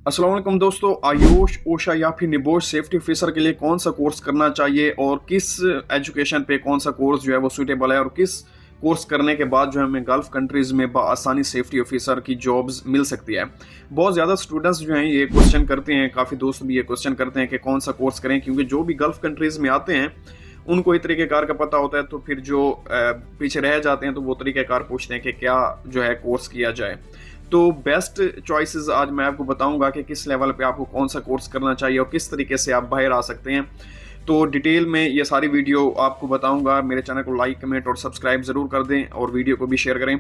अस्सलाम वालेकुम दोस्तों, आयुष, ओशा या फिर निबोश सेफ्टी ऑफिसर के लिए कौन सा कोर्स करना चाहिए और किस एजुकेशन पे कौन सा कोर्स जो है वो सूटेबल है और किस कोर्स करने के बाद जो है हमें गल्फ कंट्रीज़ में आसानी सेफ्टी ऑफिसर की जॉब्स मिल सकती है। बहुत ज़्यादा स्टूडेंट्स जो हैं ये क्वेश्चन करते हैं, काफ़ी दोस्त भी ये क्वेश्चन करते हैं कि कौन सा कोर्स करें, क्योंकि जो भी गल्फ कंट्रीज़ में आते हैं उनको एक तरीक़ेकार का पता होता है, तो फिर जो पीछे रह जाते हैं तो वो तरीक़ेकार पूछते हैं कि क्या जो है कोर्स किया जाए। तो बेस्ट चॉइसेस आज मैं आपको बताऊंगा कि किस लेवल पे आपको कौन सा कोर्स करना चाहिए और किस तरीके से आप बाहर आ सकते हैं। तो डिटेल में ये सारी वीडियो आपको बताऊंगा। मेरे चैनल को लाइक, कमेंट और सब्सक्राइब ज़रूर कर दें और वीडियो को भी शेयर करें।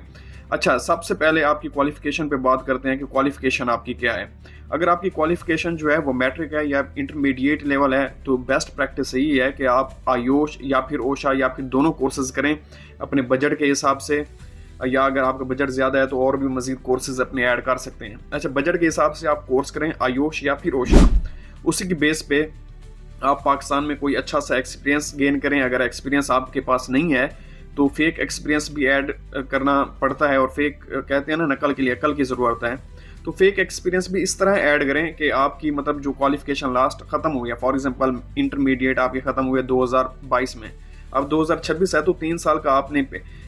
अच्छा, सबसे पहले आपकी क्वालिफिकेशन पे बात करते हैं कि क्वालिफिकेशन आपकी क्या है। अगर आपकी क्वालिफिकेशन जो है वो मैट्रिक है या इंटरमीडिएट लेवल है, तो बेस्ट प्रैक्टिस यही है कि आप आयुष या फिर ओशा या फिर दोनों कोर्सेज करें अपने बजट के हिसाब से, या अगर आपका बजट ज़्यादा है तो और भी मजीद कोर्सेज अपने ऐड कर सकते हैं। अच्छा, बजट के हिसाब से आप कोर्स करें आयुष या फिर ओशा। उसी की बेस पे आप पाकिस्तान में कोई अच्छा सा एक्सपीरियंस गेन करें। अगर एक्सपीरियंस आपके पास नहीं है तो फेक एक्सपीरियंस भी ऐड करना पड़ता है, और फेक कहते हैं ना, नकल के लिए अकल की ज़रूरत है। तो फेक एक्सपीरियंस भी इस तरह ऐड करें कि आपकी मतलब जो क्वालिफिकेशन लास्ट ख़त्म हो गया, फॉर एग्जांपल इंटरमीडिएट आपके ख़त्म हुए 2022 में, अब 2026 है तो 3 साल का आपने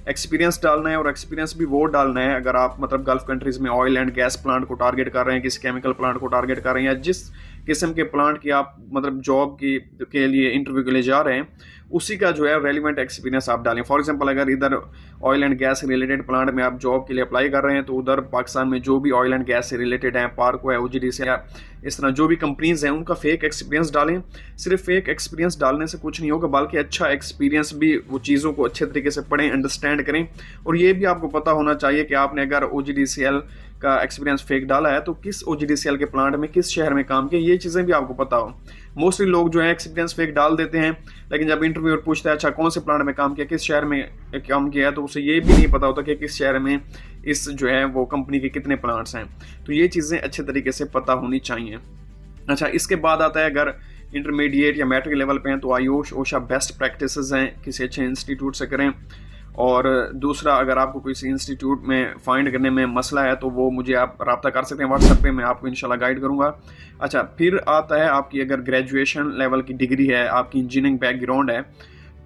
एक्सपीरियंस डालना है। और एक्सपीरियंस भी वो डालना है अगर आप मतलब गल्फ कंट्रीज़ में ऑयल एंड गैस प्लांट को टारगेट कर रहे हैं, किसी केमिकल प्लांट को टारगेट कर रहे हैं, या जिस किस्म के प्लांट की आप मतलब जॉब के लिए इंटरव्यू के लिए जा रहे हैं, उसी का जो है रेलिवेंट एक्सपीरियंस आप डालें। फॉर एग्जांपल अगर इधर ऑयल एंड गैस से रिलेटेड प्लांट में आप जॉब के लिए अप्लाई कर रहे हैं, तो उधर पाकिस्तान में जो भी ऑयल एंड गैस से रिलेटेड हैं, पार्को है, ओजीडीसी है, इस तरह जो भी कंपनीज हैं, उनका फेक एक्सपीरियंस डालें। सिर्फ फेक एक्सपीरियंस डालने से कुछ नहीं होगा, बल्कि अच्छा एक्सपीरियंस भी, वो चीज़ों को अच्छे तरीके से पढ़ें, अंडरस्टैंड करें। और ये भी आपको पता होना चाहिए कि आपने अगर ओजीडीसीएल का एक्सपीरियंस फेक डाला है तो किस ओजीडीसीएल के प्लांट में किस शहर में काम किया, ये चीज़ें भी आपको पता हो। मोस्टली लोग जो है एक्सपीरियंस फेक डाल देते हैं, लेकिन जब इंटरव्यूअर पूछता है अच्छा कौन से प्लांट में काम किया, किस शहर में काम किया है, तो उसे ये भी नहीं पता होता कि किस शहर में इस जो है वो कंपनी के कितने प्लांट्स हैं। तो ये चीज़ें अच्छे तरीके से पता होनी चाहिए। अच्छा, इसके बाद आता है अगर इंटरमीडिएट या मैट्रिक लेवल पे हैं तो आयुष, ओशा बेस्ट प्रैक्टिसेस हैं, किसी अच्छे इंस्टीट्यूट से करें। और दूसरा, अगर आपको किसी इंस्टीट्यूट में फाइंड करने में मसला है तो वो मुझे आप रब्ता कर सकते हैं व्हाट्सएप पे, मैं आपको इंशाल्लाह गाइड करूंगा। अच्छा, फिर आता है आपकी अगर ग्रेजुएशन लेवल की डिग्री है, आपकी इंजीनियरिंग बैकग्राउंड है,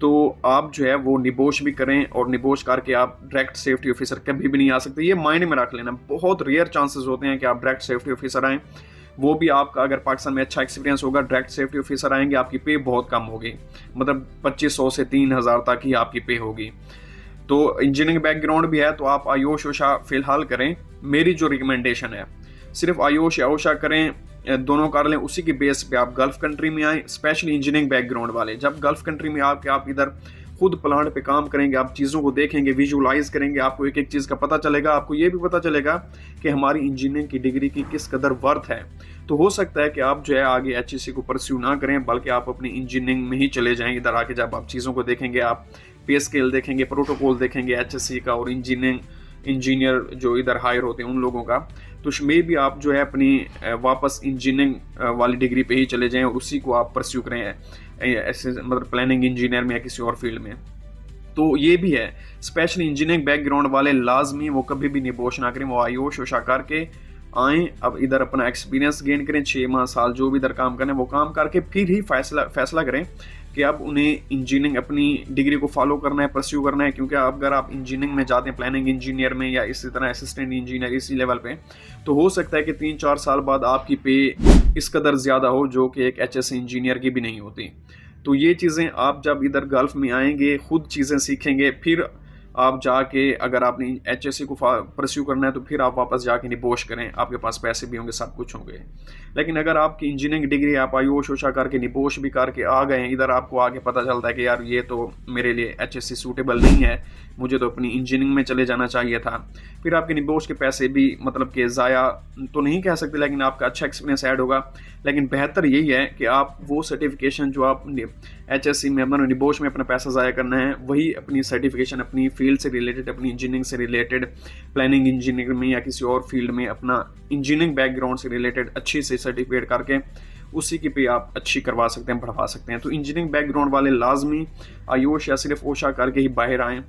तो आप जो है वो निबोश भी करें। और निबोश करके आप डायरेक्ट सेफ्टी ऑफिसर कभी भी नहीं आ सकते, ये मायने में रख लेना। बहुत रेयर चांसेस होते हैं कि आप डायरेक्ट सेफ्टी ऑफिसर आएँ, वो भी आपका अगर पाकिस्तान में अच्छा एक्सपीरियंस होगा, डायरेक्ट सेफ्टी ऑफिसर आएंगे, आपकी पे बहुत कम होगी, मतलब 2500 से 3000 तक ही आपकी पे होगी। तो इंजीनियरिंग बैकग्राउंड भी है तो आप आयुष ओशा फिलहाल करें। मेरी जो रिकमेंडेशन है, सिर्फ आयुष या ओशा करें, दोनों कर लें। उसी की बेस पे आप गल्फ कंट्री में आए, स्पेशली इंजीनियरिंग बैकग्राउंड वाले। जब गल्फ कंट्री में आके आप इधर खुद प्लांट पे काम करेंगे, आप चीज़ों को देखेंगे, विजुलाइज करेंगे, आपको एक एक चीज़ का पता चलेगा। आपको ये भी पता चलेगा कि हमारी इंजीनियरिंग की डिग्री की किस कदर वर्थ है। तो हो सकता है कि आप जो है आगे एचईसी को परस्यू ना करें, बल्कि आप अपनी इंजीनियरिंग में ही चले जाएं। इधर आके जब आप चीज़ों को देखेंगे, आप पे स्केल देखेंगे, प्रोटोकॉल देखेंगे एचएससी का और इंजीनियर जो इधर हायर होते हैं उन लोगों का, तो उसमें भी आप जो है अपनी वापस इंजीनियरिंग वाली डिग्री पे ही चले जाएं और उसी को आप परस्यू करें, ऐसे मतलब प्लानिंग इंजीनियर में या किसी और फील्ड में। तो ये भी है, स्पेशली इंजीनियरिंग बैकग्राउंड वाले लाजमी वो कभी भी निबोश ना करें, वो आयुष ओशा करके आएँ। अब इधर अपना एक्सपीरियंस गेन करें, 6 माह साल जो भी इधर काम करें वो काम करके फिर ही फैसला करें कि अब उन्हें इंजीनियरिंग अपनी डिग्री को फॉलो करना है, परस्यू करना है। क्योंकि अगर आप इंजीनियरिंग में जाते हैं, प्लानिंग इंजीनियर में या इसी तरह असिस्टेंट इंजीनियर इसी लेवल पे, तो हो सकता है कि 3-4 साल बाद आपकी पे इस कदर ज़्यादा हो जो कि एक एचएस इंजीनियर की भी नहीं होती। तो ये चीज़ें आप जब इधर गल्फ में आएंगे, खुद चीज़ें सीखेंगे, फिर आप जाके अगर आपने एचएससी को परस्यू करना है तो फिर आप वापस जाके निबोश करें, आपके पास पैसे भी होंगे, सब कुछ होंगे। लेकिन अगर आपकी इंजीनियरिंग डिग्री आप आयुष ओशा करके निबोश भी करके आ गए, इधर आपको आगे पता चलता है कि यार ये तो मेरे लिए एचएससी सूटेबल नहीं है, मुझे तो अपनी इंजीनियरिंग में चले जाना चाहिए था, फिर आपके निबोश के पैसे भी मतलब कि ज़ाया तो नहीं कह सकते, लेकिन आपका अच्छा एक्सपीरियंस ऐड होगा। लेकिन बेहतर यही है कि आप वो सर्टिफिकेशन जो आप एचएससी में अपना निबोश में अपना पैसा ज़ाया करना है, वही अपनी सर्टिफिकेशन अपनी फील्ड से रिलेटेड, अपनी इंजीनियरिंग से रिलेटेड, प्लानिंग इंजीनियरिंग में या किसी और फील्ड में अपना इंजीनियरिंग बैकग्राउंड से रिलेटेड अच्छी से सर्टिफिकेट करके उसी की पे आप अच्छी करवा सकते हैं, बढ़वा सकते हैं। तो इंजीनियरिंग बैकग्राउंड वाले लाजमी आयुष या सिर्फ ओशा करके ही बाहर आएँ।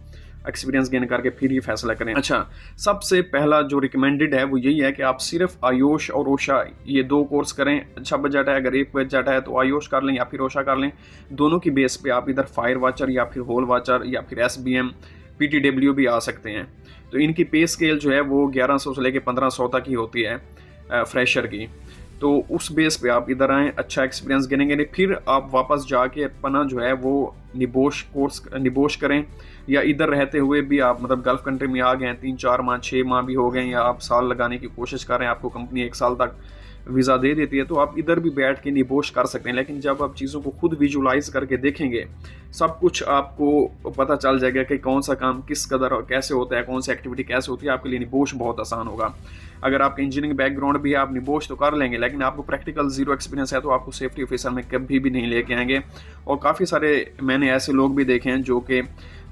एक्सपीरियंस गेन करके फिर ही फैसला करें। अच्छा, सबसे पहला जो रिकमेंडेड है वो यही है कि आप सिर्फ आयुष और ओशा ये 2 कोर्स करें। अच्छा बजट है, अगर एक बजट है तो आयुष कर लें या फिर ओशा कर लें। दोनों की बेस पे आप इधर फायर वॉचर या फिर होल वॉचर या फिर SBM PTW भी आ सकते हैं। तो इनकी पे स्केल जो है वो 1100 से लेकर 1500 तक ही होती है फ्रेशर की। तो उस बेस पे आप इधर आएँ, अच्छा एक्सपीरियंस गिनेंगे, फिर आप वापस जाके अपना जो है वो निबोश करें। या इधर रहते हुए भी आप मतलब गल्फ कंट्री में आ गए हैं, 3-4 माह 6 माह भी हो गए, या आप साल लगाने की कोशिश कर रहे हैं, आपको कंपनी 1 साल तक वीज़ा दे देती है, तो आप इधर भी बैठ के निबोश कर सकते हैं। लेकिन जब आप चीज़ों को खुद विजुलाइज करके देखेंगे, सब कुछ आपको पता चल जाएगा कि कौन सा काम किस कदर और कैसे होता है, कौन सी एक्टिविटी कैसे होती है। आपके लिए निबोश बहुत आसान होगा। अगर आपका इंजीनियरिंग बैकग्राउंड भी है, आप निबोश तो कर लेंगे, लेकिन आपको प्रैक्टिकल जीरो एक्सपीरियंस है तो आपको सेफ्टी ऑफिसर में कभी भी नहीं लेके आएंगे। और काफ़ी सारे मैंने ऐसे लोग भी देखे हैं जो कि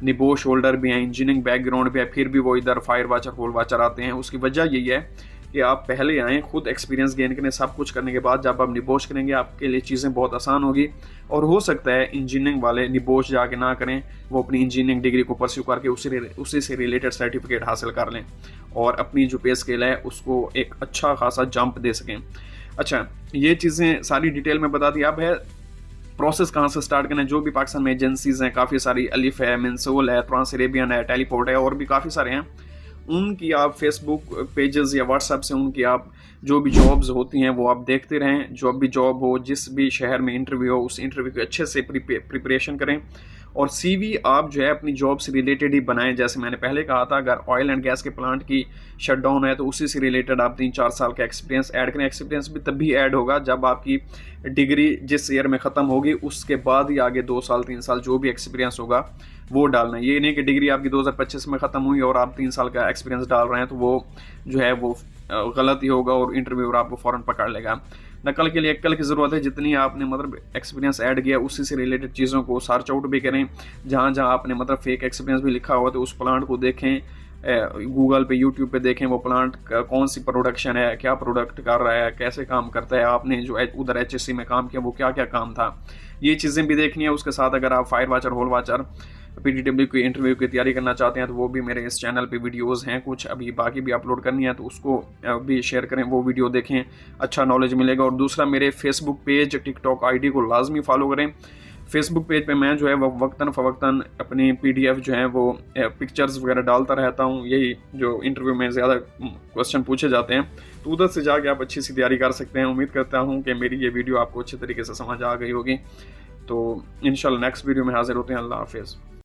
निबोश होल्डर भी हैं, इंजीनियरिंग बैकग्राउंड भी है, फिर भी वो इधर फायर वॉचर होल वॉचर आते हैं। उसकी वजह यही है कि आप पहले आएँ, खुद एक्सपीरियंस गेन करें, सब कुछ करने के बाद जब आप निबोश करेंगे आपके लिए चीज़ें बहुत आसान होगी। और हो सकता है इंजीनियरिंग वाले निबोश जाके ना करें, वो अपनी इंजीनियरिंग डिग्री को परस्यू करके उसी से रिलेटेड सर्टिफिकेट हासिल कर लें और अपनी जो पे स्केल है उसको एक अच्छा खासा जंप दे सकें। अच्छा, ये चीज़ें सारी डिटेल में बता दी। अब है प्रोसेस कहाँ से स्टार्ट करना है। जो भी पाकिस्तान में एजेंसीज़ हैं, काफ़ी सारी, अलिफ है, मंसूल है, ट्रांस अरेबियन है, टेलीपोर्ट है, और भी काफ़ी सारे हैं, उनकी आप फेसबुक पेजेस या व्हाट्सएप से उनकी आप जो भी जॉब्स होती हैं वो आप देखते रहें। जो भी जॉब हो, जिस भी शहर में इंटरव्यू हो, उस इंटरव्यू की अच्छे से प्रिपरेशन करें। और CV आप जो है अपनी जॉब से रिलेटेड ही बनाएं। जैसे मैंने पहले कहा था, अगर ऑयल एंड गैस के प्लांट की शटडाउन है तो उसी से रिलेटेड आप 3-4 साल का एक्सपीरियंस ऐड करें। एक्सपीरियंस भी तभी ऐड होगा जब आपकी डिग्री जिस ईयर में ख़त्म होगी उसके बाद ही आगे 2 साल 3 साल जो भी एक्सपीरियंस होगा वो डालना है। ये नहीं कि डिग्री आपकी 2025 में ख़त्म हुई और आप 3 साल का एक्सपीरियंस डाल रहे हैं, तो वो जो है वो गलत ही होगा और इंटरव्यूअर आपको फ़ौरन पकड़ लेगा। नकल के लिए अक्ल की ज़रूरत है। जितनी आपने मतलब एक्सपीरियंस ऐड किया उसी से रिलेटेड चीज़ों को सर्च आउट भी करें। जहाँ जहाँ आपने मतलब फेक एक्सपीरियंस भी लिखा हुआ तो उस प्लांट को देखें, गूगल पे, यूट्यूब पे देखें वो प्लांट कौन सी प्रोडक्शन है, क्या प्रोडक्ट कर रहा है, कैसे काम करता है, आपने जो उधर HSC में काम किया वो क्या क्या काम था, ये चीज़ें भी देखनी है। उसके साथ अगर आप fire watcher, hole watcher, PTW की इंटरव्यू की तैयारी करना चाहते हैं तो वो भी मेरे इस चैनल पे वीडियोस हैं, कुछ अभी बाकी भी अपलोड करनी है, तो उसको भी शेयर करें, वो वीडियो देखें, अच्छा नॉलेज मिलेगा। और दूसरा, मेरे फेसबुक पेज, टिकटॉक ID को लाजमी फॉलो करें। फेसबुक पेज पे मैं जो है वो वक्तन फ़वक्तन अपनी PDF जो है वो पिक्चर्स वगैरह डालता रहता हूँ। यही जो इंटरव्यू में ज़्यादा क्वेश्चन पूछे जाते हैं, तो उधर से जाके आप अच्छी सी तैयारी कर सकते हैं। उम्मीद करता हूँ कि मेरी ये वीडियो आपको अच्छे तरीके से समझ आ गई होगी। तो इंशाल्लाह नेक्स्ट वीडियो में हाजिर होते हैं। अल्लाह हाफिज़।